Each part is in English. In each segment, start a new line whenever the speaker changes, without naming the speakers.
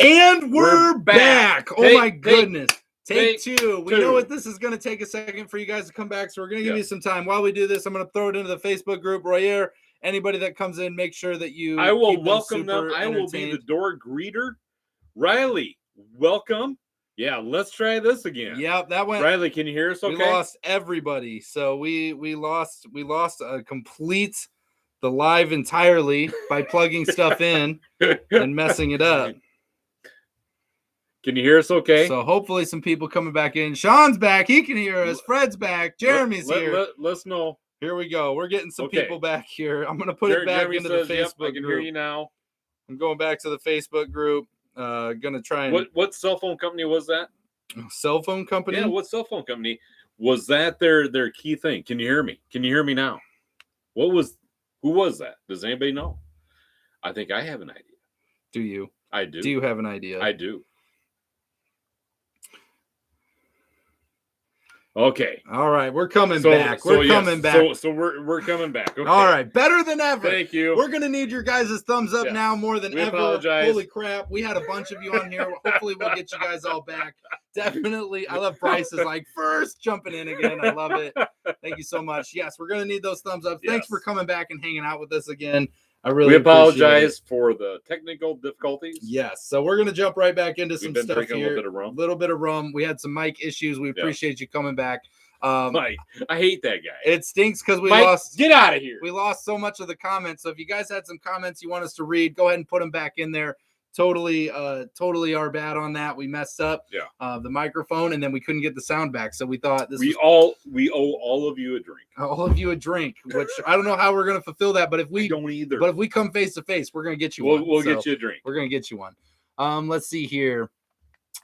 And we're back. Oh my goodness. Take two. We know what this is going to take a second for you guys to come back, so we're going to give you some time. While we do this, I'm going to throw it into the Facebook group. Royer, anybody that comes in, make sure that you
I will welcome them. I will be the door greeter. Riley, welcome. Yeah, let's try this again.
Yep, that went.
Riley, can you hear us okay?
We lost everybody. So we lost the live entirely by plugging stuff in and messing it up.
Can you hear us okay?
So hopefully some people coming back in. Sean's back. He can hear us. Fred's back. Jeremy's here.
Let's know.
Here we go. We're getting some people back here. I'm going to put it back
Jeremy
into
says,
the Facebook
I can
group.
hear you now.
I'm going back to the Facebook group. Going to try and...
What cell phone company was that?
Cell phone company?
Yeah, what cell phone company? Was that their key thing? Can you hear me? Can you hear me now? Who was that? Does anybody know? I think I have an idea.
Do you?
I do.
Do you have an idea?
I do. Okay.
All right, we're coming back. We're coming back.
So we're coming back. Okay.
All right, better than ever.
Thank you.
We're gonna need your guys' thumbs up now more than ever.
Apologize.
Holy crap, we had a bunch of you on here. Hopefully, we'll get you guys all back. Definitely, I love Bryce is like first jumping in again. I love it. Thank you so much. Yes, we're gonna need those thumbs up. Thanks for coming back and hanging out with us again. We
apologize for the technical difficulties.
Yes, so we're gonna jump right back into some stuff here.
A
little bit of rum. We had some mic issues. We appreciate you coming back.
Mike, I hate that guy.
It stinks because we
Mike,
lost.
Get out of here.
We lost so much of the comments. So if you guys had some comments you want us to read, go ahead and put them back in there. Totally our bad on that. We messed up the microphone, and then we couldn't get the sound back. So we thought we owe
all of you a drink.
All of you a drink, which I don't know how we're gonna fulfill that, but if we
don't either.
But if we come face to face, we're gonna get you one.
We'll get you a drink.
We're gonna get you one. Let's see here.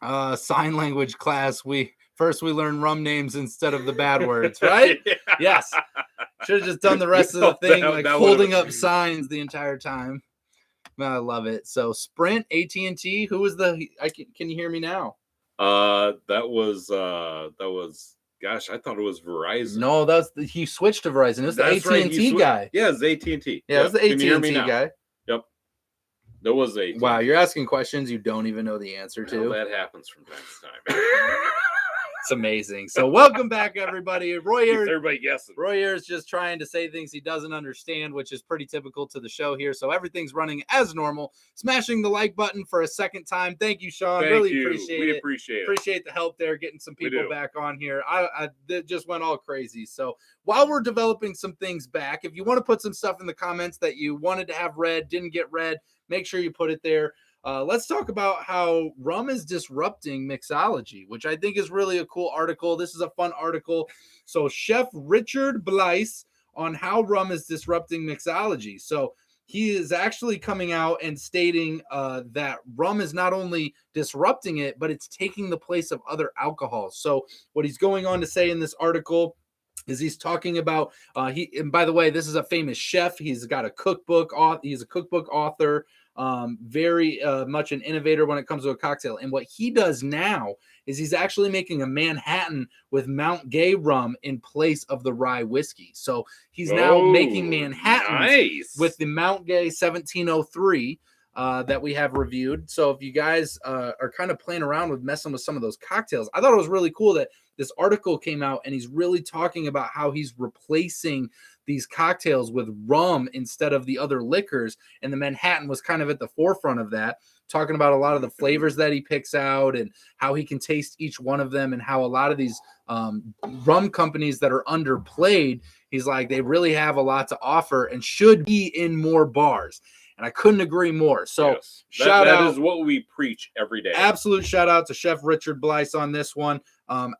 Sign language class. We learn rum names instead of the bad words, right? Yes. Should have just done the rest of the thing, like holding up signs the entire time. I love it. So Sprint, AT&T. Who was the? Can you hear me now?
That was. Gosh, I thought it was Verizon.
No, he switched to Verizon. It was the AT&T guy.
Yeah, it's AT&T.
Yeah, it was the AT&T guy.
Yep. There was a.
Wow, you're asking questions you don't even know the answer to.
That happens from time to time.
It's amazing. So welcome back, everybody.
Everybody guessing.
Royer is just trying to say things he doesn't understand, which is pretty typical to the show here. So everything's running as normal. Smashing the like button for a second time. Thank you, Sean. Really appreciate it.
We appreciate it.
Appreciate the help there, getting some people back on here. It just went all crazy. So while we're developing some things back, if you want to put some stuff in the comments that you wanted to have read, didn't get read, make sure you put it there. Let's talk about how rum is disrupting mixology, which I think is really a cool article. This is a fun article. So Chef Richard Blyce on how rum is disrupting mixology. So he is actually coming out and stating that rum is not only disrupting it, but it's taking the place of other alcohols. So what he's going on to say in this article is he's talking about, and by the way, this is a famous chef. He's got a cookbook. He's a cookbook author. Very much an innovator when it comes to a cocktail. And what he does now is he's actually making a Manhattan with Mount Gay rum in place of the rye whiskey. So he's now making Manhattans with the Mount Gay 1703 that we have reviewed. So if you guys are kind of playing around with messing with some of those cocktails, I thought it was really cool that this article came out and he's really talking about how he's replacing these cocktails with rum instead of the other liquors. And the Manhattan was kind of at the forefront of that, talking about a lot of the flavors that he picks out and how he can taste each one of them, and how a lot of these rum companies that are underplayed, he's like, they really have a lot to offer and should be in more bars. And I couldn't agree more. So shout out.
That is what we preach every day.
Absolute shout out to Chef Richard Blyce on this one.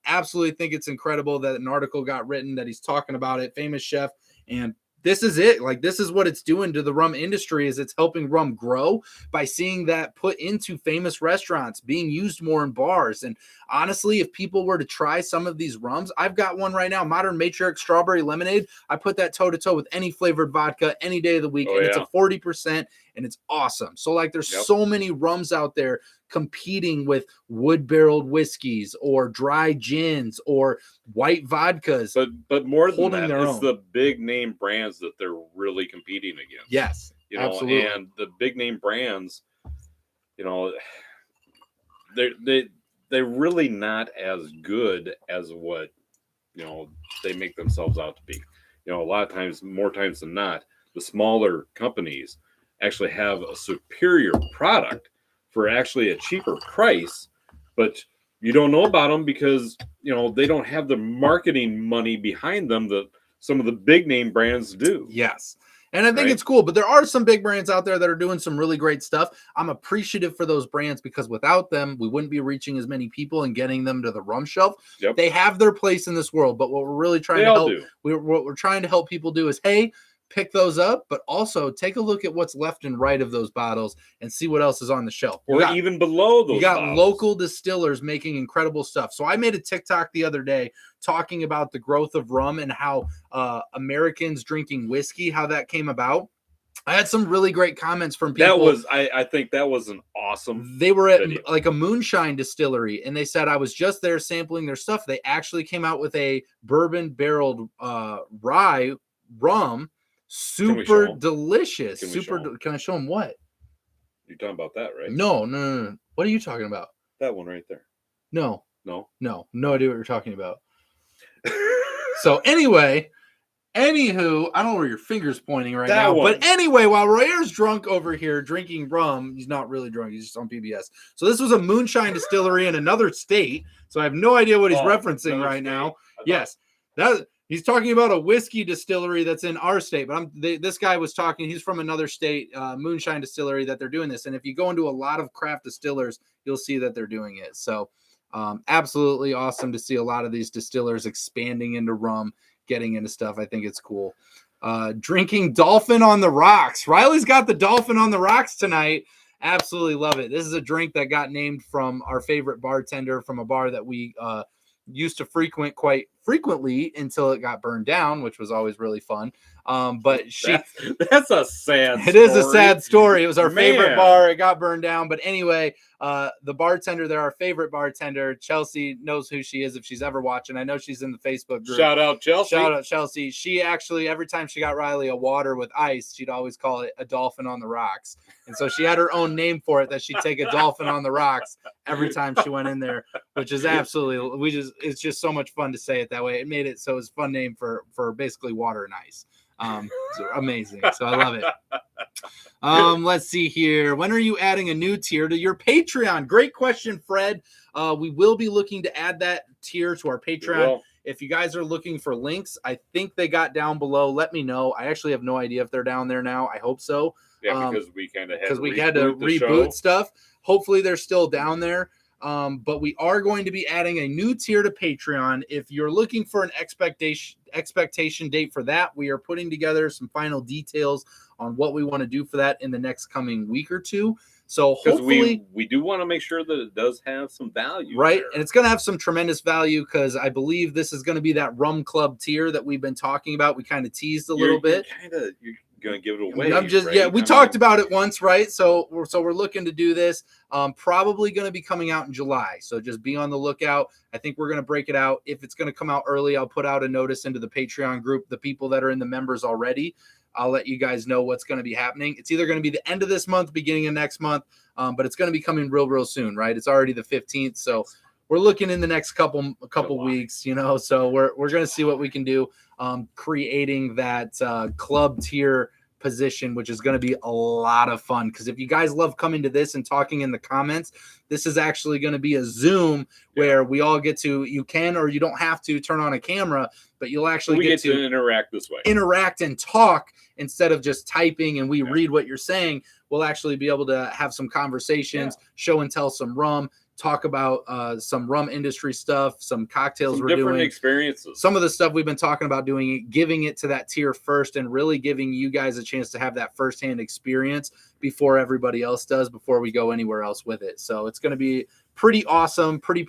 Absolutely think it's incredible that an article got written that he's talking about it. Famous chef. And this is it. Like, this is what it's doing to the rum industry, is it's helping rum grow by seeing that put into famous restaurants, being used more in bars. And honestly, if people were to try some of these rums, I've got one right now, Modern Matriarch Strawberry Lemonade. I put that toe to toe with any flavored vodka any day of the week. It's a 40% and it's awesome. So like, there's so many rums out there competing with wood barreled whiskeys or dry gins or white vodkas.
But more than that, it's the big name brands that they're really competing against.
Yes,
absolutely. And the big name brands, they're really not as good as what they make themselves out to be. A lot of times, more times than not, the smaller companies actually have a superior product for actually a cheaper price, but you don't know about them because they don't have the marketing money behind them that some of the big name brands do.
Yes. And I think it's cool, but there are some big brands out there that are doing some really great stuff. I'm appreciative for those brands because without them, we wouldn't be reaching as many people and getting them to the rum shelf.
Yep.
They have their place in this world, but what we're really trying to help, what we're trying to help people do is, hey, pick those up, but also take a look at what's left and right of those bottles and see what else is on the shelf.
Or even below those.
You got local distillers making incredible stuff. So I made a TikTok the other day talking about the growth of rum and how Americans drinking whiskey, how that came about. I had some really great comments from people.
I think that was an awesome.
They were at like a moonshine distillery, and they said I was just there sampling their stuff. They actually came out with a bourbon barreled rye rum. Super delicious. Can I show them what?
You're talking about that, right?
No. What are you talking about?
That one right there.
No idea what you're talking about. So anywho, I don't know where your finger's pointing right now. But anyway, while Royer's drunk over here drinking rum, he's not really drunk. He's just on PBS. So this was a moonshine distillery in another state. So I have no idea what he's referencing right now. Yes, he's talking about a whiskey distillery that's in our state, but this guy was talking, he's from another state, moonshine distillery that they're doing this. And if you go into a lot of craft distillers, you'll see that they're doing it. So absolutely awesome to see a lot of these distillers expanding into rum, getting into stuff. I think it's cool. Drinking Dolphin on the Rocks. Riley's got the Dolphin on the Rocks tonight. Absolutely love it. This is a drink that got named from our favorite bartender from a bar that we used to frequent quite frequently until it got burned down, which was always really fun. But
that's a sad story.
It is a sad story. It was our favorite bar. It got burned down. But anyway, the bartender there, our favorite bartender, Chelsea, knows who she is if she's ever watching. I know she's in the Facebook group.
Shout out
Chelsea. She actually, every time she got Riley a water with ice, she'd always call it a Dolphin on the Rocks. And so she had her own name for it, that she'd take a Dolphin on the Rocks every time she went in there, which is absolutely, it's just so much fun to say it that way. It made it so it's a fun name for basically water and ice. So amazing. So I love it. Let's see here. When are you adding a new tier to your Patreon? Great question, Fred. We will be looking to add that tier to our Patreon. If you guys are looking for links, I think they got down below. Let me know. I actually have no idea if they're down there now. I hope so.
Yeah, because we
had to reboot stuff. Hopefully they're still down there. But we are going to be adding a new tier to Patreon. If you're looking for an expectation date for that, we are putting together some final details on what we want to do for that in the next coming week or two. So hopefully
we do want to make sure that it does have some value,
right?
there.
And it's going to have some tremendous value because I believe this is going to be that rum club tier that we've been talking about. We kind of teased a little bit.
You're going to give it away.
Right? We talked about it once, right? So we're looking to do this. Probably going to be coming out in July. So just be on the lookout. I think we're going to break it out. If it's going to come out early, I'll put out a notice into the Patreon group. The people that are in the members already, I'll let you guys know what's going to be happening. It's either going to be the end of this month, beginning of next month, but it's going to be coming real soon, right? It's already the 15th. So we're looking in the next couple weeks, so we're going to see what we can do, creating that club tier position, which is going to be a lot of fun. Because if you guys love coming to this and talking in the comments, this is actually going to be a Zoom where we all get to, you can or you don't have to turn on a camera, but you'll actually get to
interact this way,
interact and talk instead of just typing and we read what you're saying. We'll actually be able to have some conversations, show and tell some rum, talk about some rum industry stuff, some cocktails we're
different
doing,
experiences.
Some of the stuff we've been talking about doing, giving it to that tier first and really giving you guys a chance to have that firsthand experience before everybody else does, before we go anywhere else with it. So it's going to be pretty awesome, pretty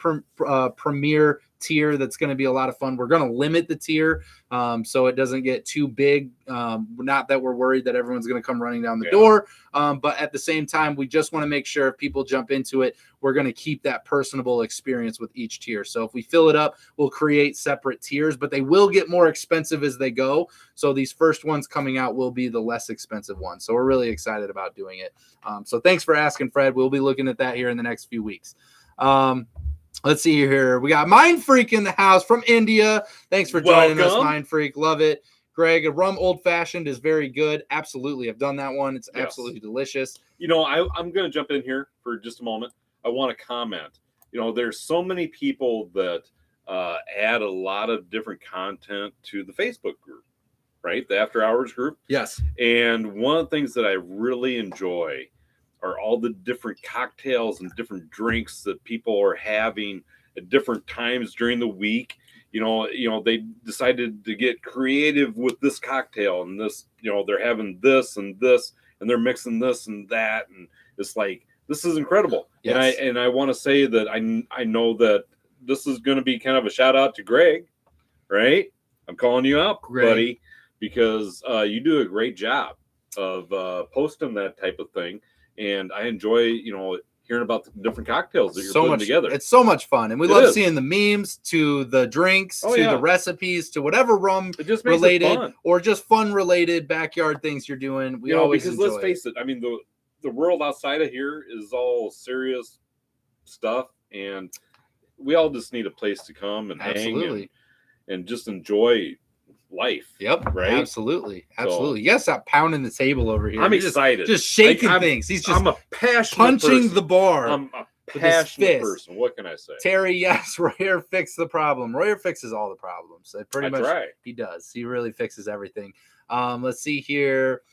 premier tier. That's going to be a lot of fun. We're going to limit the tier so it doesn't get too big. Not that we're worried that everyone's going to come running down the door, but at the same time, we just want to make sure if people jump into it, we're going to keep that personable experience with each tier. So if we fill it up, we'll create separate tiers, but they will get more expensive as they go. So these first ones coming out will be the less expensive ones. So we're really excited about doing it. So thanks for asking, Fred. We'll be looking at that here in the next few weeks. Let's see here. We got Mind Freak in the house from India. Thanks for joining us, Mind Freak. Love it. Greg, a rum old fashioned is very good. Absolutely. I've done that one. It's absolutely delicious.
You know, I'm going to jump in here for just a moment. I want to comment. You know, there's so many people that add a lot of different content to the Facebook group, right? The After Hours group.
Yes.
And one of the things that I really enjoy are all the different cocktails and different drinks that people are having at different times during the week. You know, they decided to get creative with this cocktail and this, you know, they're having this and this, and they're mixing this and that. And it's like, this is incredible. Yes. And I want to say that I know that this is going to be kind of a shout out to Greg, right? I'm calling you out, buddy, because you do a great job of posting that type of thing. And I enjoy, you know, hearing about the different cocktails that you're putting together.
It's so much fun. And we love seeing the memes to the drinks, to the recipes, to whatever rum related or just fun related backyard things you're doing. We always
because let's face it. I mean, the world outside of here is all serious stuff. And we all just need a place to come and hang and just enjoy life.
Yep.
Right.
Absolutely. So, you gotta stop pounding the table over here.
I'm excited.
Just shaking things. I'm
a passionate
punching
person.
the bar.
I'm a passionate person. What can I say?
Terry, yes, Royer fixed the problem. Royer fixes all the problems. He does. He really fixes everything. Let's see here.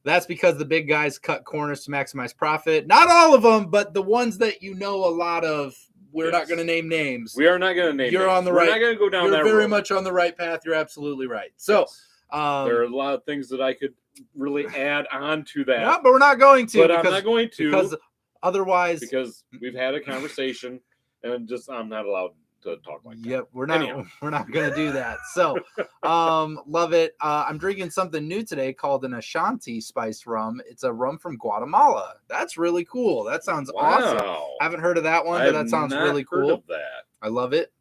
That's because the big guys cut corners to maximize profit. Not all of them, but the ones that you know a lot of. We're not going to name names.
We are not going to name
You're
names.
on the right.
We're not going to go down that road.
You're very much on the right path. You're absolutely right. So
there are a lot of things that I could really add on to that.
No, but we're not going to.
But I'm not going to.
Because otherwise.
Because we've had a conversation and I'm not allowed to talk like that.
Yep, we're not going to do that. So, love it. I'm drinking something new today called an Ashanti spiced rum. It's a rum from Guatemala. That's really cool. That sounds awesome. Haven't heard of that one, but that sounds really cool.
Heard of that.
I love it.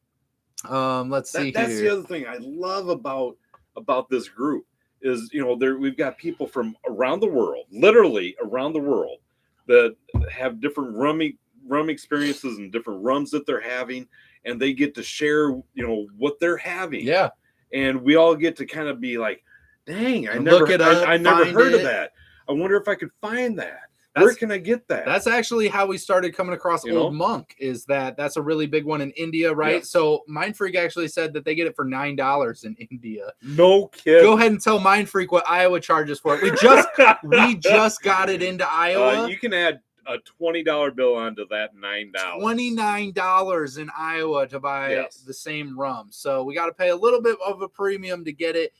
Let's see.
That's the other thing I love about this group is, you know, we've got people from around the world, literally around the world, that have different rum experiences and different rums that they're having. And they get to share, you know, what they're having.
Yeah.
And we all get to kind of be like, dang, I never heard of that. I wonder if I could find that. Where can I get that?
That's actually how we started coming across Old Monk. That's a really big one in India, right?
Yes.
So Mind Freak actually said that they get it for $9 in India.
No kidding.
Go ahead and tell Mind Freak what Iowa charges for it. We just got it into Iowa.
You can add a $20 bill onto that $9.
$29 in Iowa to buy the same rum. So we got to pay a little bit of a premium to get it.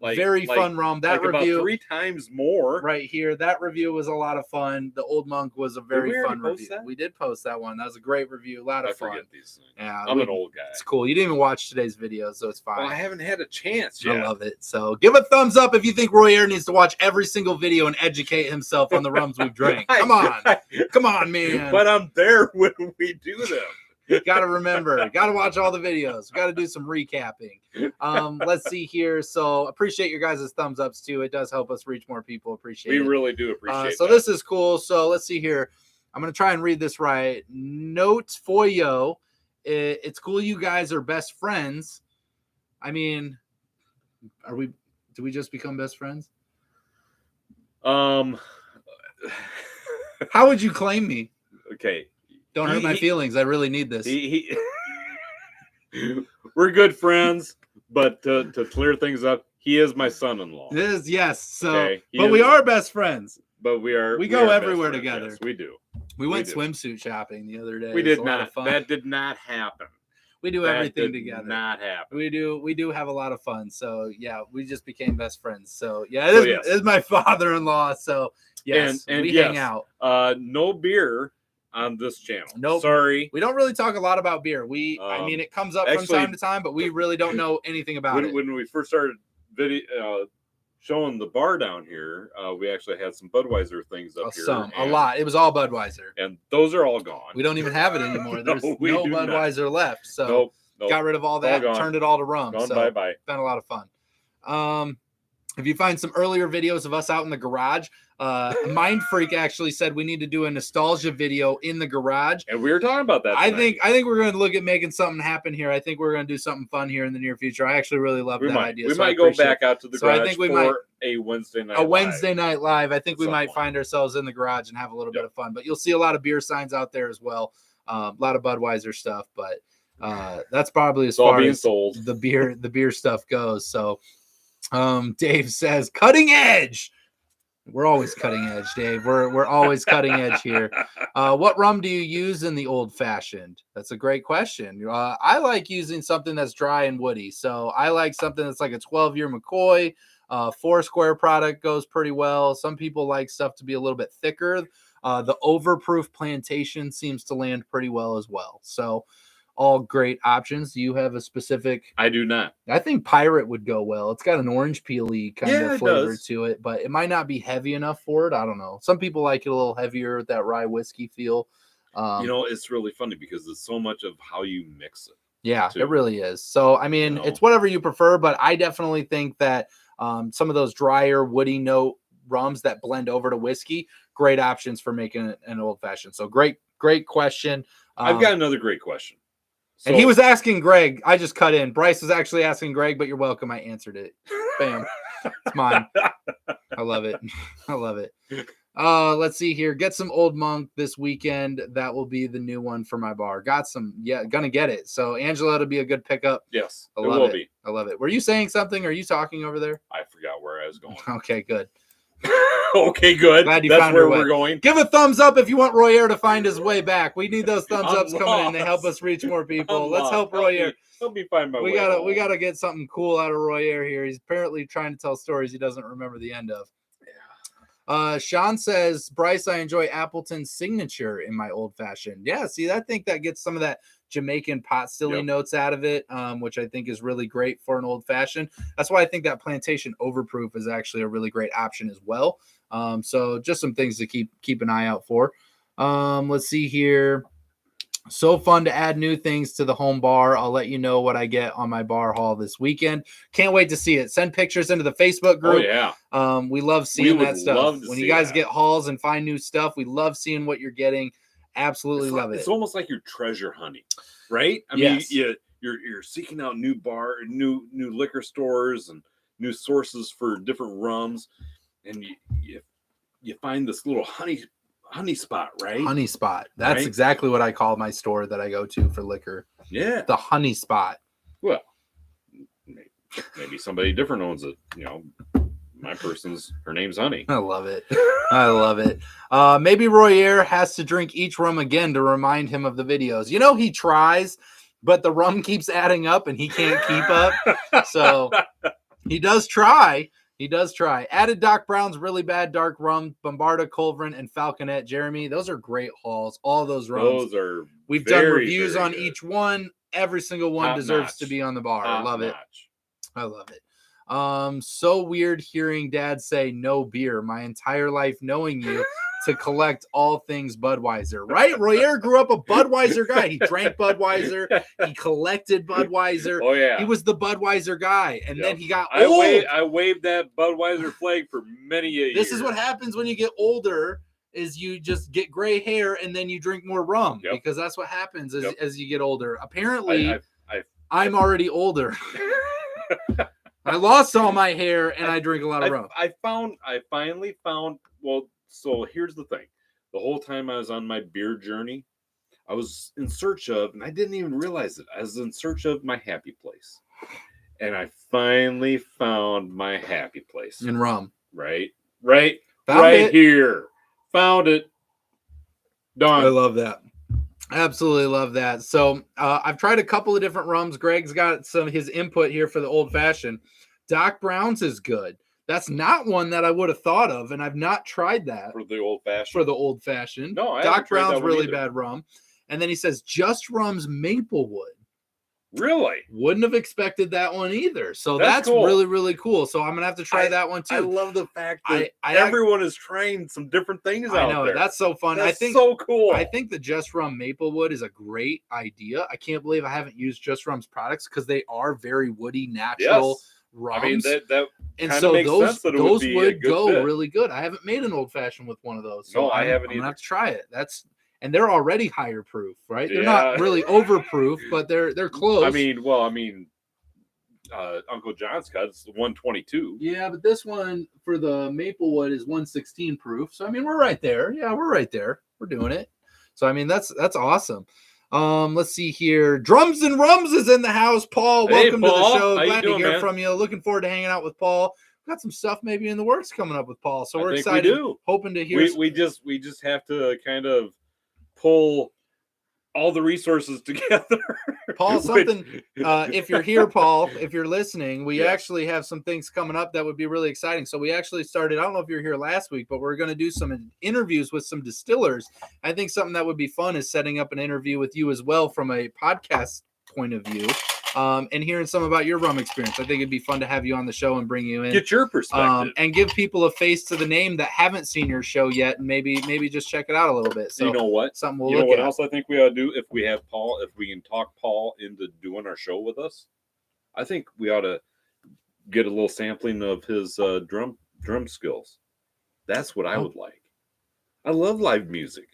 Very fun rum. That review
about 3 times more
right here. That review was a lot of fun. The Old Monk was a very fun review. We did post that one. That was a great review. A lot of fun.
Forget these things.
Yeah,
I'm an old guy.
It's cool. You didn't even watch today's video, so it's fine.
Well, I haven't had a chance yet.
I love it. So give a thumbs up if you think Royer needs to watch every single video and educate himself on the rums we've drank. Come on, man.
But I'm there when we do them.
Got to remember, got to watch all the videos. Got to do some recapping. Let's see here. So appreciate your guys' thumbs ups too. It does help us reach more people. Appreciate it.
We really do appreciate
so this is cool. So let's see here. I'm going to try and read this right. Notes for yo. It's cool you guys are best friends. I mean, do we just become best friends?
How
would you claim me?
Okay.
Don't hurt my feelings. I really need this.
We're good friends, but to clear things up, he is my son-in-law.
Yes. So, but we are best friends.
But we
go everywhere together.
Yes, we do.
We went swimsuit shopping the other day.
We did not. That did not happen.
We do everything together.
Not happen.
We do have a lot of fun. So yeah, we just became best friends. So yeah, it is my father-in-law. So yes,
and
we hang out.
No beer on this channel.
Nope.
Sorry.
We don't really talk a lot about beer. I mean, it comes up from time to time, but we really don't know anything about it.
When we first started showing the bar down here, we actually had some Budweiser things up here.
A lot. It was all Budweiser.
And those are all gone.
We don't even have it anymore. There's no Budweiser left. So got rid of all that, turned it all to rum.
Gone bye-bye.
Been a lot of fun. If you find some earlier videos of us out in the garage, Mind Freak actually said we need to do a nostalgia video in the garage.
And we were talking about that tonight.
I think we're going to look at making something happen here. I think we're going to do something fun here in the near future. I actually really love that idea.
We might go back out to the garage for a Wednesday night
night live. I think we might find ourselves in the garage and have a little bit of fun. But you'll see a lot of beer signs out there as well. A lot of Budweiser stuff. But that's probably as far as sold. the beer stuff goes. So Dave says, cutting edge. We're always cutting edge, Dave. We're always cutting edge here. What rum do you use in the old fashioned? That's a great question. I like using something that's dry and woody. So I like something that's like a 12-year McCoy. Foursquare product goes pretty well. Some people like stuff to be a little bit thicker. The overproof plantation seems to land pretty well as well. So all great options. Do you have a specific?
I do not.
I think Pirate would go well. It's got an orange peely kind of flavor to it, but it might not be heavy enough for it. I don't know. Some people like it a little heavier with that rye whiskey feel.
It's really funny because it's so much of how you mix it.
Yeah, it really is. So, I mean, it's whatever you prefer, but I definitely think that some of those drier woody note rums that blend over to whiskey, great options for making an old fashioned. So great question.
I've got another great question.
And he was asking Greg. I just cut in. Bryce was actually asking Greg, but you're welcome. I answered it. Bam. It's mine. I love it. I love it. Let's see here. Get some Old Monk this weekend. That will be the new one for my bar. Got some. Yeah, gonna get it. So Angela, it'll be a good pickup.
Yes,
I love it. I love it. Were you saying something? Are you talking over there?
I forgot where I was going.
Okay, good.
Okay, good.
Glad you
That's
found
where
your way.
We're going.
Give a thumbs up if you want Royer to find his way back. We need those thumbs ups coming in to help us reach more people. Let's help Royer.
He'll be fine by
we gotta get something cool out of Royer here. He's apparently trying to tell stories he doesn't remember the end of. Sean says, Bryce, I enjoy Appleton's signature in my old fashioned. Yeah, see, I think that gets some of that Jamaican pot stilly notes out of it, which I think is really great for an old fashioned. That's why I think that plantation overproof is actually a really great option as well. So just some things to keep an eye out for. Let's see here. So fun to add new things to the home bar. I'll let you know what I get on my bar haul this weekend. Can't wait to see it. Send pictures into the Facebook group.
Oh, yeah.
We love seeing that stuff. When you guys get hauls and find new stuff, we love seeing what you're getting. Absolutely love it.
It's almost like you're treasure hunting, right? I mean, you're seeking out new liquor stores and new sources for different rums, and you find this little honey spot, right?
Honey spot. That's exactly what I call my store that I go to for liquor.
Yeah.
The honey spot.
Well, maybe somebody different owns it. Her name's Honey.
I love it. I love it. Maybe Royer has to drink each rum again to remind him of the videos. He tries, but the rum keeps adding up and he can't keep up. So he does try. Added Doc Brown's really bad dark rum, Bombarda, Culverin, and Falconet. Jeremy, those are great hauls. All those rums. We've done reviews on each one. Every single one deserves to be on the bar. I love it. I love it. So weird hearing Dad say no beer my entire life, knowing you to collect all things Budweiser, right? Royer grew up a Budweiser guy. He drank Budweiser. He collected Budweiser.
Oh, yeah.
He was the Budweiser guy. And then he got old.
I waved that Budweiser flag for many years.
This is what happens when you get older, is you just get gray hair and then you drink more rum because that's what happens as you get older. Apparently, I'm already older. I lost all my hair and I drink a lot of rum.
I finally found, so here's the thing. The whole time I was on my beer journey, I was in search of, and I didn't even realize it, I was in search of my happy place. And I finally found my happy place.
In rum.
Right here. Found it. Done.
I love that. Absolutely love that. So I've tried a couple of different rums. Greg's got some of his input here for the old fashioned. Doc Brown's is good. That's not one that I would have thought of, and I've not tried that
for the old fashioned.
No, Doc Brown's really bad rum. And then he says Just Rum's Maplewood.
Really?
Wouldn't have expected that one either. So that's cool. Really, really cool. So I'm gonna have to try that one too.
I love the fact that everyone is trying some different things out there.
That's so fun.
That's so cool.
I think the Just Rum Maplewood is a great idea. I can't believe I haven't used Just Rum's products because they are very woody, natural.
Yes.
rums.
I mean, that
and
kinda
so
makes
those
sense that it would be a good
go
fit.
really good. I haven't made an old fashioned with one of those. So
No, I haven't
I'm gonna
either.
have to try it. And they're already higher proof, right? They're
Yeah.
not really overproof, but they're close.
I mean, Uncle John's Cut's 122.
Yeah, but this one for the Maplewood is 116 proof. So I mean, we're right there. Yeah, we're right there. We're doing it. So I mean, that's awesome. Let's see here. Drums and Rums is in the house. Paul, welcome to the show.
How you
Glad
doing,
to hear
man?
from you. Looking forward to hanging out with Paul. Got some stuff maybe in the works coming up with Paul. So we're excited.
We do.
Hoping to hear.
We just have to kind of pull all the resources together.
Paul, something, if you're here, Paul, if you're listening, we actually have some things coming up that would be really exciting. So we actually started, I don't know if you were here last week, but we're going to do some interviews with some distillers. I think something that would be fun is setting up an interview with you as well from a podcast point of view, and hearing some about your rum experience. I think it'd be fun to have you on the show and bring you in.
Get your perspective.
And give people a face to the name that haven't seen your show yet, and maybe just check it out a little bit. So
you know what?
Something we'll
you know
look
what
at.
else I think we ought to do if we have Paul, if we can talk Paul into doing our show with us? I think we ought to get a little sampling of his drum skills. That's what I would like. I love live music.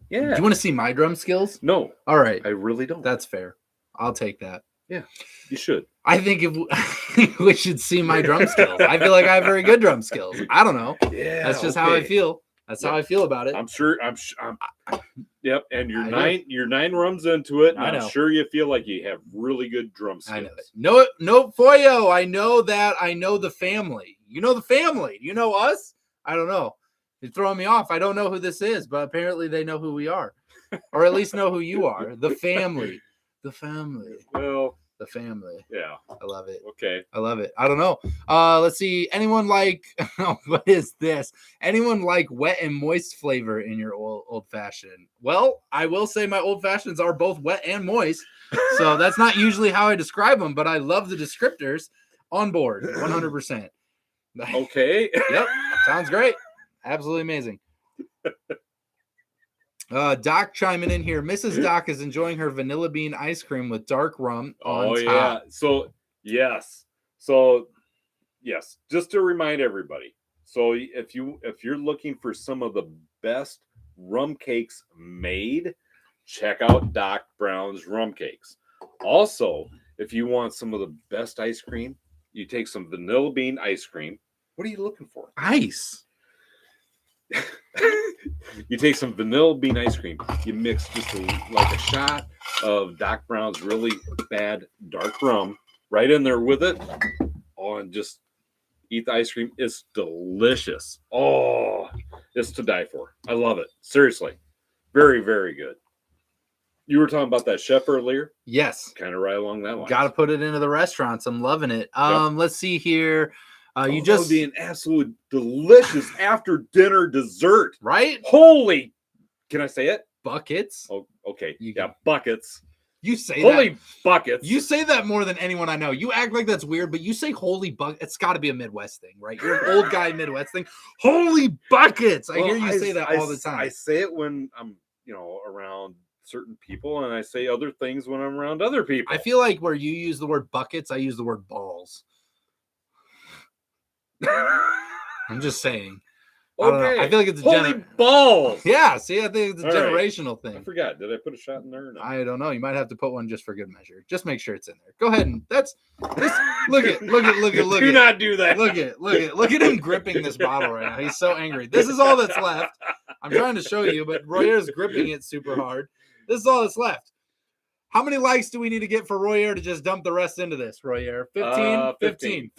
Yeah.
Do you want to see my drum skills?
No.
All right.
I really don't.
That's fair. I'll take that.
Yeah, you should.
I think if we should see my drum skills. I feel like I have very good drum skills. I don't know.
Yeah,
that's just how I feel. That's how I feel about it.
I'm sure. Yep. And you're 9 rums into it. And I'm sure you feel like you have really good drum skills.
I know it. No, Foyo. I know that. I know the family. You know the family. You know us. I don't know. You're throwing me off. I don't know who this is, but apparently they know who we are, or at least know who you are. The family. The family.
Well,
the family.
Yeah.
I love it.
Okay.
I love it. I don't know. Let's see. Anyone like, what is this? Anyone like wet and moist flavor in your old fashioned? Well, I will say my old fashions are both wet and moist. So that's not usually how I describe them, but I love the descriptors. On board. 100%.
Okay.
Yep. Sounds great. Absolutely amazing. Doc chiming in here. Mrs. Doc is enjoying her vanilla bean ice cream with dark rum on top.
Yeah. So yes. Just to remind everybody. So if you're looking for some of the best rum cakes made, check out Doc Brown's rum cakes. Also, if you want some of the best ice cream, you take some vanilla bean ice cream. What are you looking for?
Ice.
You take some vanilla bean ice cream, you mix just like a shot of Doc Brown's really bad dark rum right in there with it. Oh, and just eat the ice cream. It's delicious. Oh, it's to die for. I love it. Seriously. Very, very good. You were talking about that chef earlier?
Yes.
Kind of right along that line.
Got to put it into the restaurants. I'm loving it. Let's see here. You
that
just
would be an absolute delicious after dinner dessert,
right?
Holy, can I say it?
Buckets.
Oh, okay. Buckets.
You say
holy
that.
Buckets.
You say that more than anyone I know. You act like that's weird, but you say holy bucket. It's got to be a Midwest thing, right? You're an old guy Midwest thing. Holy buckets. I hear you say that all the time.
I say it when I'm, around certain people, and I say other things when I'm around other people.
I feel like where you use the word buckets, I use the word balls. I'm just saying.
Okay.
I feel like it's a
holy balls.
Yeah, see, I think it's a generational thing.
I forgot. Did I put a shot in there? Or no?
I don't know. You might have to put one just for good measure. Just make sure it's in there. Go ahead and look at.
Do not do that.
Look at him gripping this bottle right now. He's so angry. This is all that's left. I'm trying to show you, but Royer's gripping it super hard. This is all that's left. How many likes do we need to get for Royer to just dump the rest into this, Royer? 15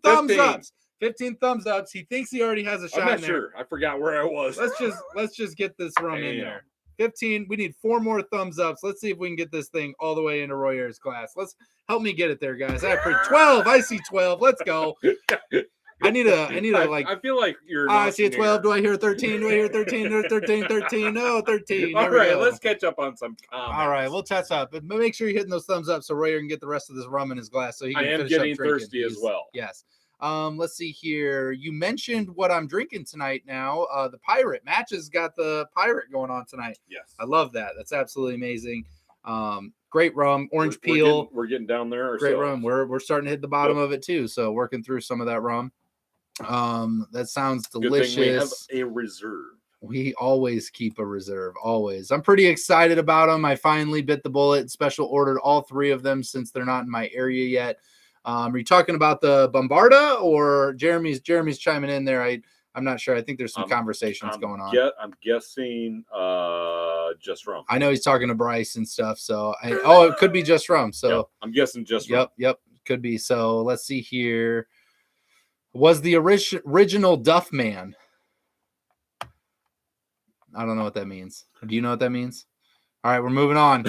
thumbs ups. 15 thumbs ups. He thinks he already has a shot.
I'm not
in
sure.
there.
I forgot where I was.
Let's just get this rum in there. 15. We need 4 more thumbs ups. Let's see if we can get this thing all the way into Royer's glass. Let's help me get it there, guys. I have 12. I see 12. Let's go. I need a like.
I feel like you're.
I see a 12. Do I hear 13? Do I hear 13? 13. No, 13.
All right, let's catch up on some comments.
All right, we'll touch up. But make sure you're hitting those thumbs up so Royer can get the rest of this rum in his glass. So he can finish
getting
up drinking.
Thirsty as well.
Yes. Let's see here. You mentioned what I'm drinking tonight now. The Pirate. Match has got the Pirate going on tonight.
Yes.
I love that. That's absolutely amazing. Great rum, orange peel.
We're getting down there ourselves.
Great rum. We're starting to hit the bottom of it too. So working through some of that rum. That sounds delicious.
Good thing we have a reserve.
We always keep a reserve, always. I'm pretty excited about them. I finally bit the bullet, special ordered all 3 of them since they're not in my area yet. Are you talking about the Bombarda or Jeremy's chiming in there? I'm not sure. I think there's some conversations going on.
I'm guessing Just Rum.
I know he's talking to Bryce and stuff. So it could be Just Rum. So
yep, I'm guessing Just Rum.
Yep, could be. So let's see here. Was the original Duff Man? I don't know what that means. Do you know what that means? All right, we're moving on.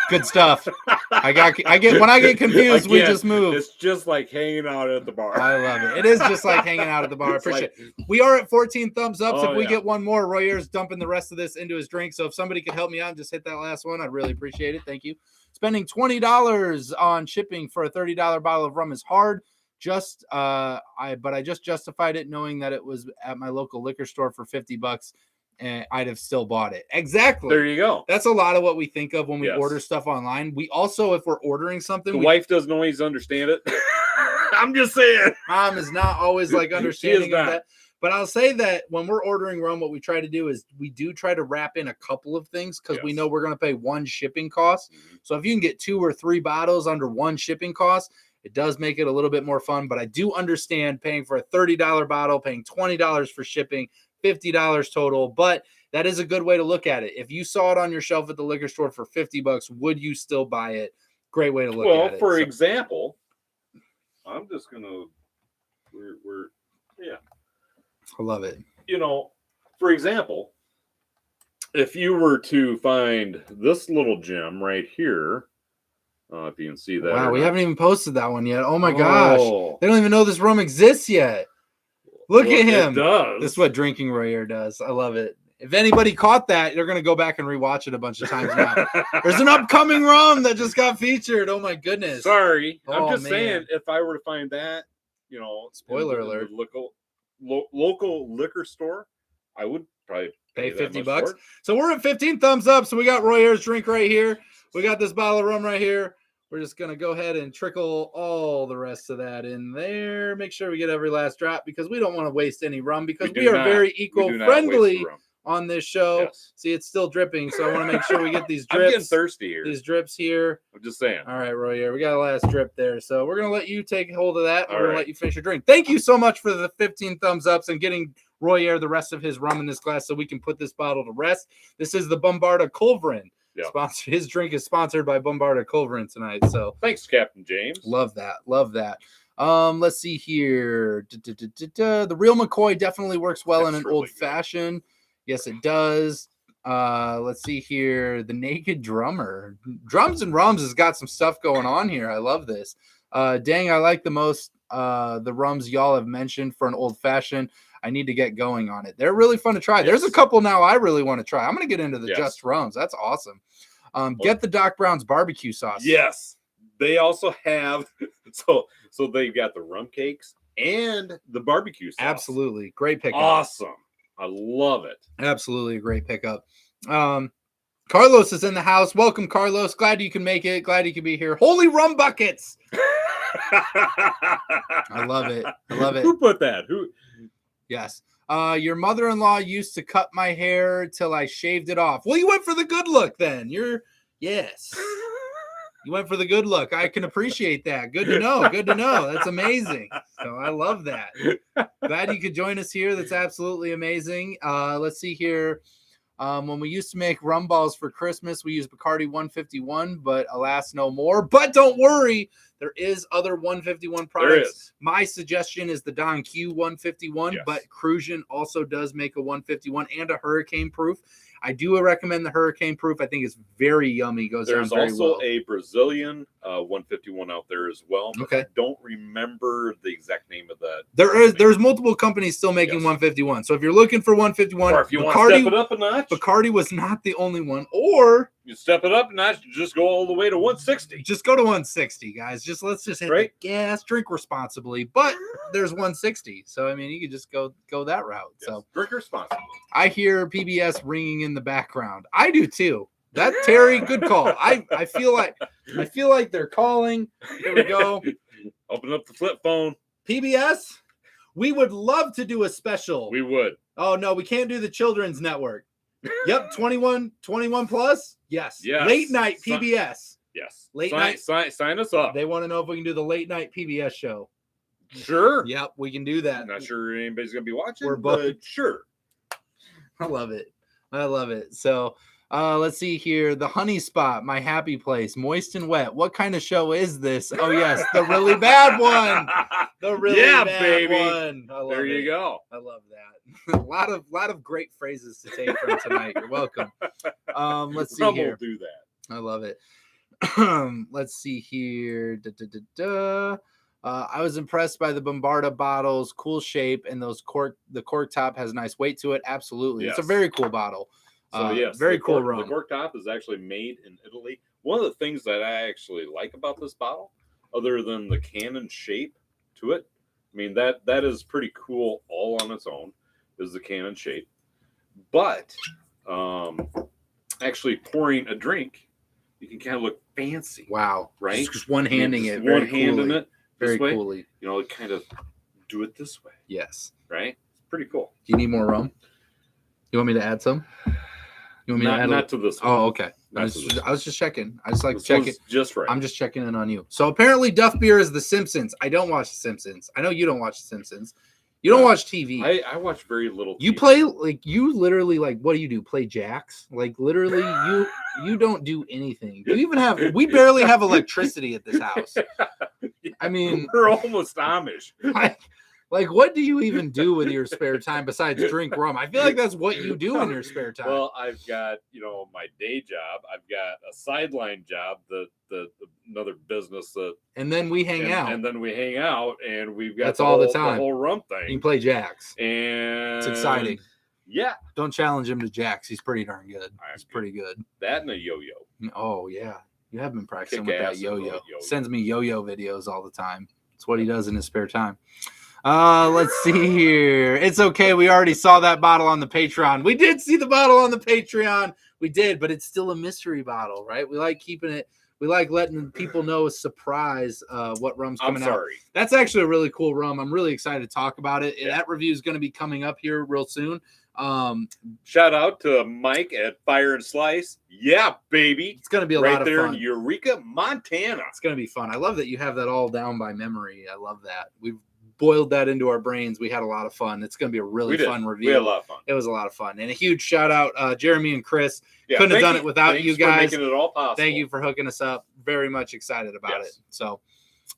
Good stuff. I get when I get confused, we just move.
It's just like hanging out at the bar.
I love it. It is just like hanging out at the bar. I appreciate it. We are at 14 thumbs up. So if we get one more, Royer's dumping the rest of this into his drink. So if somebody could help me out and just hit that last one, I'd really appreciate it. Thank you. Spending $20 on shipping for a $30 bottle of rum is hard. But I just justified it knowing that it was at my local liquor store for $50. And I'd have still bought it. Exactly.
There you go.
That's a lot of what we think of when we order stuff online. We also, if we're ordering something,
the wife doesn't always understand it. I'm just saying.
Mom is not always like understanding of that. But I'll say that when we're ordering rum, what we try to do is we do try to wrap in a couple of things because we know we're going to pay one shipping cost. Mm-hmm. So if you can get 2 or 3 bottles under one shipping cost, it does make it a little bit more fun. But I do understand paying for a $30 bottle, paying $20 for shipping, $50 total, but that is a good way to look at it. If you saw it on your shelf at the liquor store for $50, would you still buy it? Great way to look at it.
Well, for example, I'm just gonna
I love it.
For example, if you were to find this little gem right here, if you can see that.
Wow, we haven't even posted that one yet. Oh my gosh. They don't even know this rum exists yet. Look at him.
It does.
This is what Drinking Royer does. I love it. If anybody caught that, they're going to go back and rewatch it a bunch of times now. There's an upcoming rum that just got featured. Oh, my goodness.
Sorry. I'm just saying, if I were to find that,
spoiler alert,
local liquor store, I would probably
pay $50. So we're at 15 thumbs up. So we got Royer's drink right here. We got this bottle of rum right here. We're just going to go ahead and trickle all the rest of that in there. Make sure we get every last drop because we don't want to waste any rum because we are very eco-friendly on this show. Yes. See, it's still dripping, so I want to make sure we get these drips.
I'm getting thirsty here.
These drips here.
I'm just saying.
All right, Royer, we got a last drip there. So we're going to let you take hold of that. We're going to let you finish your drink. Thank you so much for the 15 thumbs ups and getting Royer the rest of his rum in this glass so we can put this bottle to rest. This is the Bombarda Culverin. Yeah. His drink is sponsored by Bombarda Culverin tonight. So
thanks, Captain James.
Love that. Let's see here. The real McCoy definitely works well in an old fashioned. Yes, it does. Let's see here. The Naked Drummer. Drums and Rums has got some stuff going on here. I love this. Dang, I like the most the rums y'all have mentioned for an old fashioned. I need to get going on it. They're really fun to try. Yes. There's a couple now I really want to try. I'm going to get into the Just Rums. That's awesome. Get the Doc Brown's barbecue sauce.
Yes. They also have, so they've got the rum cakes and the barbecue sauce.
Absolutely. Great pickup.
Awesome. I love it.
Absolutely a great pickup. Carlos is in the house. Welcome, Carlos. Glad you can make it. Glad you can be here. Holy rum buckets. I love it.
Who put that? Who?
Yes. Your mother-in-law used to cut my hair till I shaved it off. Well, you went for the good look then. Yes. You went for the good look. I can appreciate that. Good to know. That's amazing. So I love that. Glad you could join us here. That's absolutely amazing. Let's see here. When we used to make rum balls for Christmas, we used Bacardi 151, but alas, no more. But don't worry, there is other 151 products. My suggestion is the Don Q 151, but Crucian also does make a 151 and a hurricane proof. I do recommend the hurricane proof. I think it's very yummy. Goes down very well.
There's also a Brazilian 151 out there as well.
Okay.
I don't remember the exact name of that.
There's multiple companies still making 151. So if you're looking for 151,
or if you want to step it up a notch,
Bacardi was not the only one. Or
you step it up a notch, just go all the way to 160.
Just go to 160, guys. Let's just hit the gas, drink responsibly. But there's 160, so I mean you could just go that route. Yes. So
drink responsibly.
I hear PBS ringing in the background. I do too. That Terry, good call. I feel like they're calling. Here we go.
Open up the flip phone.
PBS, we would love to do a special.
We would.
Oh no, we can't do the Children's Network. Yep, 21 plus. Yes. Late night PBS.
Yes.
Late night.
Sign us up.
They want to know if we can do the late night PBS show.
Sure.
Yep, we can do that.
I'm not sure anybody's gonna be watching.
We're
but sure.
I love it. So let's see here. The Honey Spot, my happy place, moist and wet. What kind of show is this? Oh yes, the really bad one. The really bad
baby.
one. I love
there you
it.
go.
I love that. a lot of great phrases to take from tonight. You're welcome. Let's see here.
We'll do that.
I love it. Let's see here. I was impressed by the Bombarda bottles, cool shape, and the cork top has nice weight to it. Absolutely.
Yes.
It's a very cool bottle.
So yes,
very cool rum.
The cork top is actually made in Italy. One of the things that I actually like about this bottle, other than the cannon shape to it, I mean that is pretty cool all on its own, is the cannon shape. But actually pouring a drink, you can kind of look fancy.
Wow.
Right?
Just one-handing it.
One hand in it.
Very
way,
coolly.
You know, kind of do it this way.
Yes.
Right? It's pretty cool.
Do you need more rum? You want me to add some? You want me to add
not to this one.
Oh, okay. I was just checking. I just like to check it.
Just right.
I'm just checking in on you. So apparently Duff Beer is The Simpsons. I don't watch The Simpsons. I know you don't watch The Simpsons. You don't watch TV.
I watch very little TV.
You play you literally what do you do? Play jacks? Like literally you don't do anything. Do you even we barely have electricity at this house. I mean,
we're almost Amish.
Like what do you even do with your spare time besides drink rum? I feel like that's what you do in your spare time.
Well, I've got, my day job. I've got a sideline job, the another business that,
and then we hang out.
And then we hang out, and we've got
that's all the time.
The whole rum thing.
You can play jacks.
And
it's exciting.
Yeah.
Don't challenge him to jacks. He's pretty darn good. He's pretty good.
That and a yo-yo.
Oh yeah. You have been practicing with that yo-yo. Sends me yo-yo videos all the time. It's what he does in his spare time. Let's see here. It's okay. We already saw that bottle on the Patreon. We did see the bottle on the Patreon. We did, but it's still a mystery bottle, right? We like keeping it. We like letting people know a surprise what rum's coming out. That's actually a really cool rum. I'm really excited to talk about it. Yeah. That review is going to be coming up here real soon.
Shout out to Mike at Fire and Slice. Yeah, baby.
It's going to be a lot of fun. Right there
in Eureka, Montana.
It's going to be fun. I love that you have that all down by memory. I love that. We've boiled that into our brains. We had a lot of fun. It's going to be a really fun review.
We had a lot of fun.
It was a lot of fun. And a huge shout out, Jeremy and Chris. Yeah, couldn't have done it without you guys.
For making it all possible.
Thank you for hooking us up. Very much excited about it. So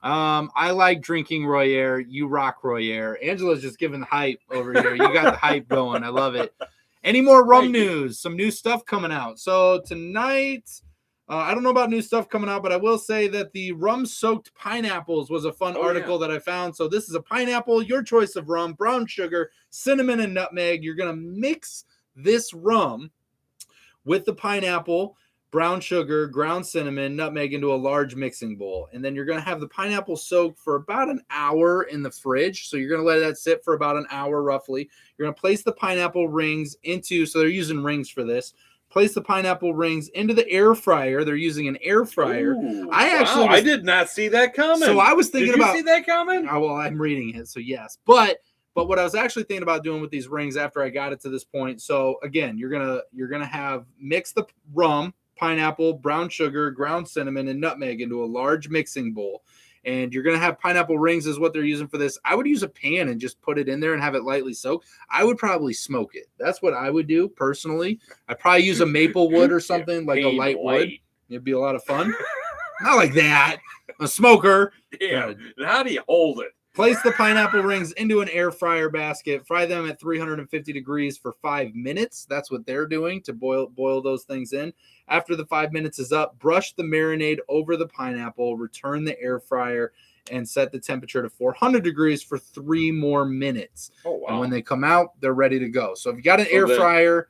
I like drinking Royer. You rock Royer. Angela's just giving the hype over here. You got the hype going. I love it. Any more rum news? Some new stuff coming out. So tonight, I don't know about new stuff coming out, but I will say that the Rum Soaked Pineapples was a fun article that I found. So this is a pineapple, your choice of rum, brown sugar, cinnamon, and nutmeg. You're going to mix this rum with the pineapple, brown sugar, ground cinnamon, nutmeg into a large mixing bowl. And then you're going to have the pineapple soaked for about an hour in the fridge. So you're going to let that sit for about an hour roughly. You're going to place the pineapple rings into, so they're using rings for this. Place the pineapple rings into the air fryer. They're using an air fryer.
Ooh, I did not see that coming.
So I was thinking about.
Did you see that coming?
Oh, well, I'm reading it, so yes. But what I was actually thinking about doing with these rings after I got it to this point. So again, you're gonna have mix the rum, pineapple, brown sugar, ground cinnamon, and nutmeg into a large mixing bowl. And you're going to have pineapple rings is what they're using for this. I would use a pan and just put it in there and have it lightly soaked. I would probably smoke it. That's what I would do personally. I'd probably use a maple wood or something, like a light wood. It'd be a lot of fun. Not like that. A smoker.
Yeah. How do you hold it?
Place the pineapple rings into an air fryer basket. Fry them at 350 degrees for 5 minutes. That's what they're doing to boil those things in. After the 5 minutes is up, brush the marinade over the pineapple, return the air fryer, and set the temperature to 400 degrees for 3 more minutes. Oh, wow. And when they come out, they're ready to go. So if you got an air fryer,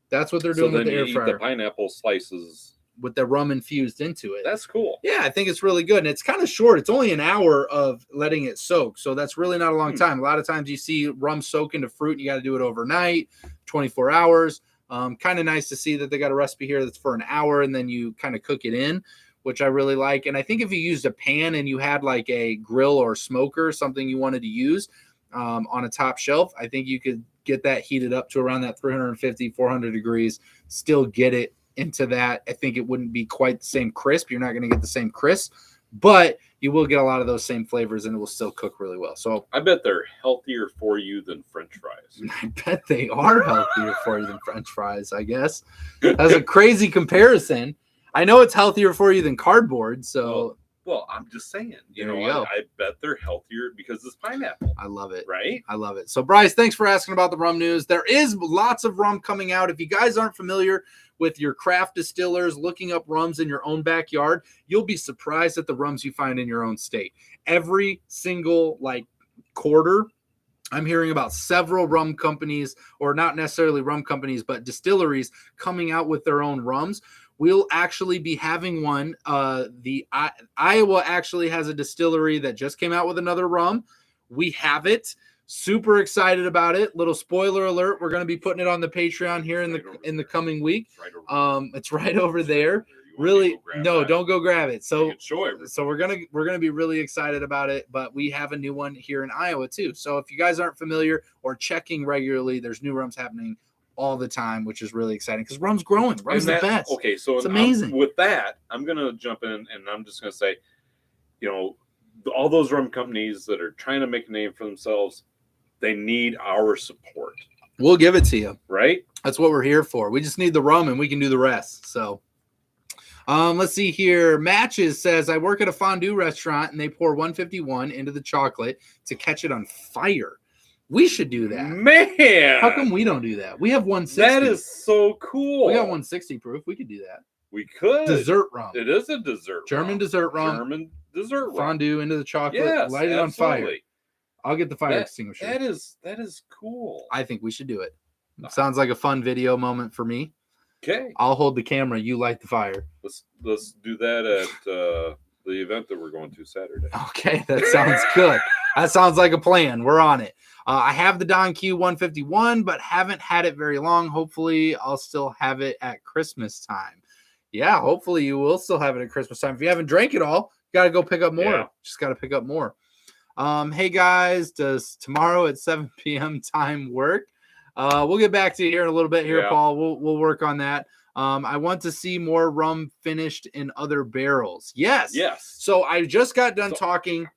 that's what they're doing with the air fryer.
The pineapple slices
with the rum infused into it.
That's cool.
Yeah, I think it's really good. And it's kind of short. It's only an hour of letting it soak. So that's really not a long time. A lot of times you see rum soak into fruit and you got to do it overnight, 24 hours. Kind of nice to see that they got a recipe here that's for an hour and then you kind of cook it in, which I really like. And I think if you used a pan and you had like a grill or smoker, something you wanted to use on a top shelf, I think you could get that heated up to around that 350, 400 degrees, still get it into that. I think it wouldn't be quite the same crisp. You're not going to get the same crisp, but you will get a lot of those same flavors and it will still cook really well. So
I bet they're healthier for you than French fries.
I bet they are healthier for you than French fries, I guess. That's a crazy comparison. I know it's healthier for you than cardboard, so
well, I'm just saying,
There you go.
I bet they're healthier because it's pineapple.
I love it.
Right?
I love it. So, Bryce, thanks for asking about the rum news. There is lots of rum coming out. If you guys aren't familiar with your craft distillers, looking up rums in your own backyard, you'll be surprised at the rums you find in your own state. Every single quarter, I'm hearing about several rum companies, or not necessarily rum companies, but distilleries coming out with their own rums. We'll actually be having one. Iowa actually has a distillery that just came out with another rum. We have it. Super excited about it. Little spoiler alert: we're going to be putting it on the Patreon here in the coming week. It's right over there. Really, no, don't go grab it. So we're gonna be really excited about it. But we have a new one here in Iowa too. So if you guys aren't familiar or checking regularly, there's new rums happening all the time, which is really exciting because rum's growing. Rum's the best.
Okay, so
it's amazing.
With that, I'm gonna jump in and I'm just gonna say, all those rum companies that are trying to make a name for themselves, they need our support.
We'll give it to you.
Right?
That's what we're here for. We just need the rum and we can do the rest. So let's see here. Matches says, I work at a fondue restaurant and they pour 151 into the chocolate to catch it on fire. We should do that.
Man.
How come we don't do that? We have 160.
That is so cool.
We got 160 proof. We could do that.
We could.
Dessert rum.
It is a dessert
German
rum.
dessert rum.
German dessert rum.
Fondue into the chocolate.
Yes,
light it
absolutely.
on fire. I'll get the fire extinguisher.
That is cool.
I think we should do it. Sounds like a fun video moment for me.
Okay.
I'll hold the camera. You light the fire.
Let's do that at the event that we're going to Saturday.
Okay, that sounds good. That sounds like a plan. We're on it. I have the Don Q 151, but haven't had it very long. Hopefully, I'll still have it at Christmas time. Yeah, hopefully you will still have it at Christmas time. If you haven't drank it all, you got to go pick up more.
Yeah.
Just got to pick up more. Hey, guys, does tomorrow at 7 p.m. time work? We'll get back to you here in a little bit here,
Yeah.
Paul. We'll work on that. I want to see more rum finished in other barrels. Yes. So I just got done talking.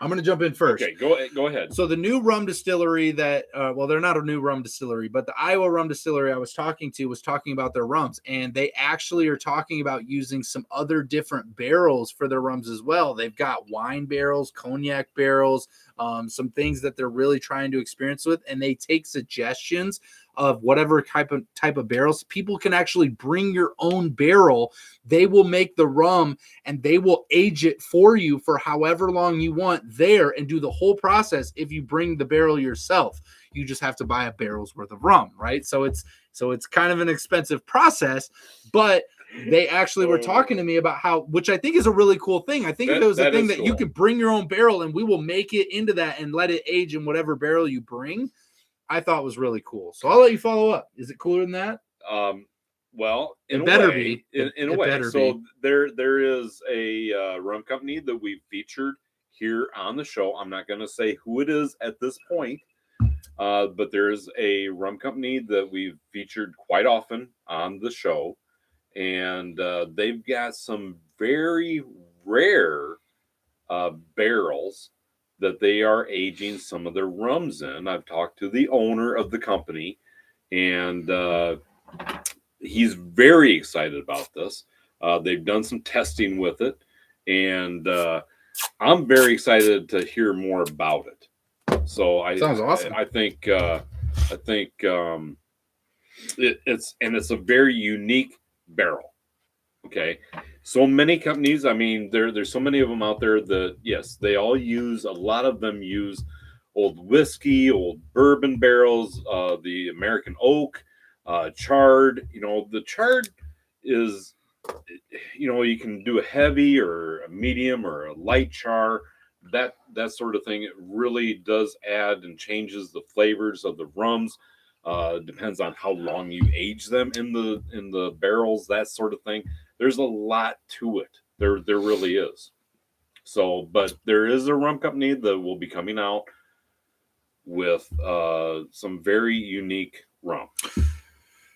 I'm going to jump in first.
Okay, go ahead.
So the new rum distillery that, they're not a new rum distillery, but the Iowa rum distillery I was talking to was talking about their rums, and they actually are talking about using some other different barrels for their rums as well. They've got wine barrels, cognac barrels, some things that they're really trying to experience with, and they take suggestions of whatever type of barrels. People can actually bring your own barrel. They will make the rum and they will age it for you for however long you want there and do the whole process. If you bring the barrel yourself, you just have to buy a barrel's worth of rum, right? So it's kind of an expensive process, but they actually were talking to me about how, which I think is a really cool thing. I think if it was a thing that you could bring your own barrel and we will make it into that and let it age in whatever barrel you bring, I thought was really cool. So I'll let you follow up. Is it cooler than that?
Well,
in a way.
So there is a rum company that we've featured here on the show. I'm not going to say who it is at this point, but there is a rum company that we've featured quite often on the show, and they've got some very rare barrels that they are aging some of their rums in. I've talked to the owner of the company, and he's very excited about this. They've done some testing with it, and I'm very excited to hear more about it. So
sounds awesome.
I think it's a very unique barrel. Okay. So many companies, I mean, there's so many of them out there that, yes, they all use, a lot of them use old whiskey, old bourbon barrels, the American oak, charred. The charred is, you can do a heavy or a medium or a light char, that sort of thing. It really does add and changes the flavors of the rums. Depends on how long you age them in the barrels, that sort of thing. There's a lot to it. There really is. So, but there is a rum company that will be coming out with some very unique rum.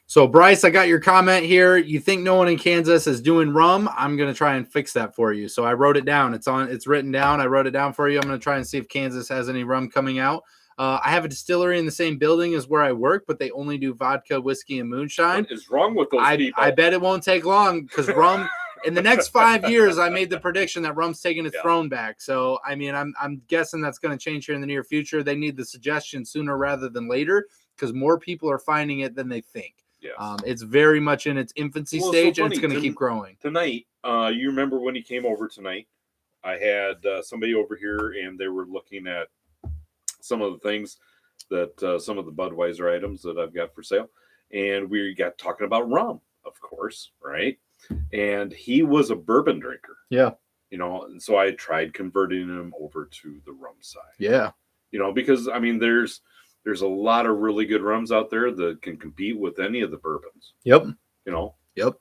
So, Bryce, I got your comment here. You think no one in Kansas is doing rum? I'm going to try and fix that for you. So I wrote it down. It's written down. I wrote it down for you. I'm going to try and see if Kansas has any rum coming out. I have a distillery in the same building as where I work, but they only do vodka, whiskey, and moonshine.
What is wrong with those people?
I bet it won't take long because rum, in the next 5 years, I made the prediction that rum's taking its throne back. So, I mean, I'm guessing that's going to change here in the near future. They need the suggestion sooner rather than later because more people are finding it than they think.
Yes.
It's very much in its infancy stage, and it's going to keep growing.
Tonight, you remember when he came over tonight? I had somebody over here, and they were looking at some of the things that some of the Budweiser items that I've got for sale, and we got talking about rum, of course, right? And he was a bourbon drinker.
Yeah.
You know, and so I tried converting him over to the rum side.
Yeah.
You know, because I mean, there's a lot of really good rums out there that can compete with any of the bourbons.
Yep.
You know.
Yep.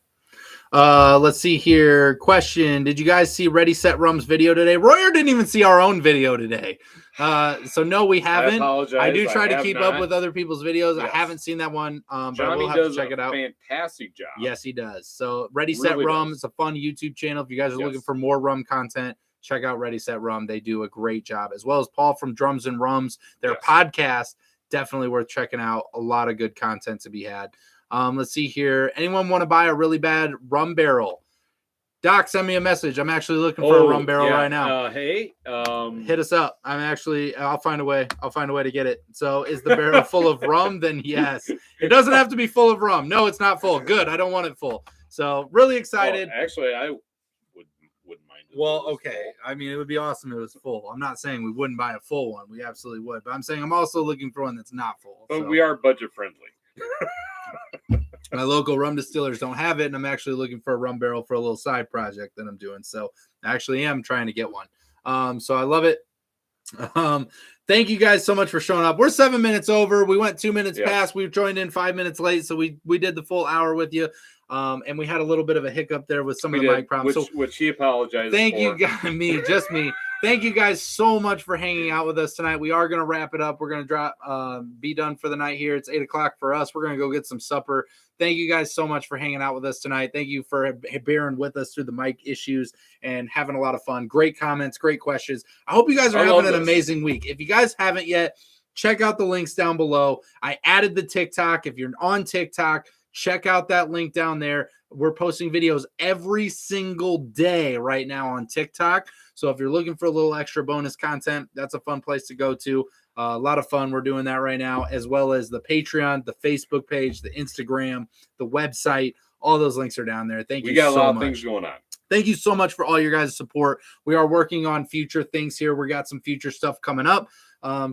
Let's see here. Question: did you guys see Ready Set Rum's video today? Royer didn't even see our own video today. So no, we haven't. I do try to keep up with other people's videos. Yes. I haven't seen that one. But I will have to check it out.
Fantastic job.
Yes, he does. So Ready Set Rum is a fun YouTube channel. If you guys are looking for more rum content, check out Ready Set Rum. They do a great job, as well as Paul from Drums and Rums. Their podcast, definitely worth checking out. A lot of good content to be had. Let's see here. Anyone want to buy a really bad rum barrel? Doc, send me a message. I'm actually looking for a rum barrel right now.
Hey,
hit us up. I'll find a way. I'll find a way to get it. So is the barrel full of rum? Then yes. It doesn't have to be full of rum. No, it's not full. Good. I don't want it full. So really excited.
Well, actually, I wouldn't mind.
Well, okay. I mean, it would be awesome if it was full. I'm not saying we wouldn't buy a full one. We absolutely would. But I'm saying I'm also looking for one that's not full.
But we are budget friendly.
My local rum distillers don't have it, and I'm actually looking for a rum barrel for a little side project that I'm doing. So I actually am trying to get one. So I love it. Thank you guys so much for showing up. We're 7 minutes over. We went 2 minutes past. We joined in 5 minutes late, so we did the full hour with you. And we had a little bit of a hiccup there with some of the mic problems.
Which he apologized for.
Thank you guys, just me. Thank you guys so much for hanging out with us tonight. We are going to wrap it up. We're going to be done for the night here. It's 8 o'clock for us. We're going to go get some supper. Thank you guys so much for hanging out with us tonight. Thank you for bearing with us through the mic issues and having a lot of fun. Great comments, great questions. I hope you guys are having an amazing week. If you guys haven't yet, check out the links down below. I added the TikTok. If you're on TikTok, check out that link down there. We're posting videos every single day right now on TikTok. So if you're looking for a little extra bonus content, that's a fun place to go to. A lot of fun. We're doing that right now, as well as the Patreon, the Facebook page, the Instagram, the website. All those links are down there. Thank you so much.
We got a lot of things going on.
Thank you so much for all your guys' support. We are working on future things here. We got some future stuff coming up.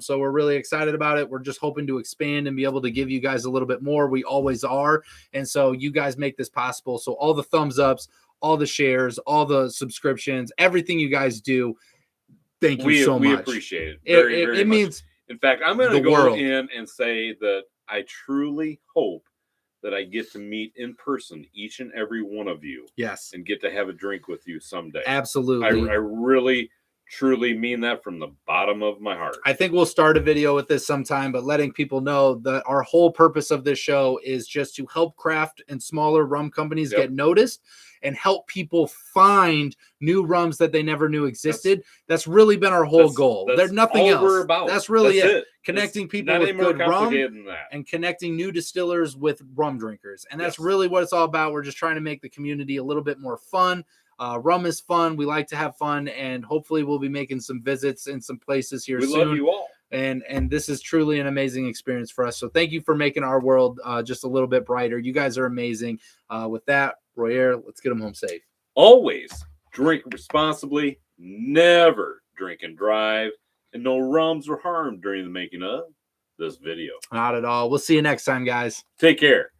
So we're really excited about it. We're just hoping to expand and be able to give you guys a little bit more. We always are. And so you guys make this possible. So all the thumbs ups, all the shares, all the subscriptions, everything you guys do. Thank you so much.
We appreciate it. Very much.
Means,
in fact, I'm going to go in and say that I truly hope that I get to meet in person each and every one of you.
Yes.
And get to have a drink with you someday.
Absolutely.
I really, truly mean that from the bottom of my heart.
I think we'll start a video with this sometime, but letting people know that our whole purpose of this show is just to help craft and smaller rum companies get noticed and help people find new rums that they never knew existed. That's really been our whole goal. There's nothing else.
We're about.
That's really it. Connecting people with good rum
than that.
And connecting new distillers with rum drinkers. And that's really what it's all about. We're just trying to make the community a little bit more fun. Rum is fun. We like to have fun, and hopefully we'll be making some visits in some places here soon.
We love you all.
And this is truly an amazing experience for us. So thank you for making our world just a little bit brighter. You guys are amazing. With that, Royer, let's get them home safe.
Always drink responsibly, never drink and drive, and no rums were harmed during the making of this video.
Not at all. We'll see you next time, guys.
Take care.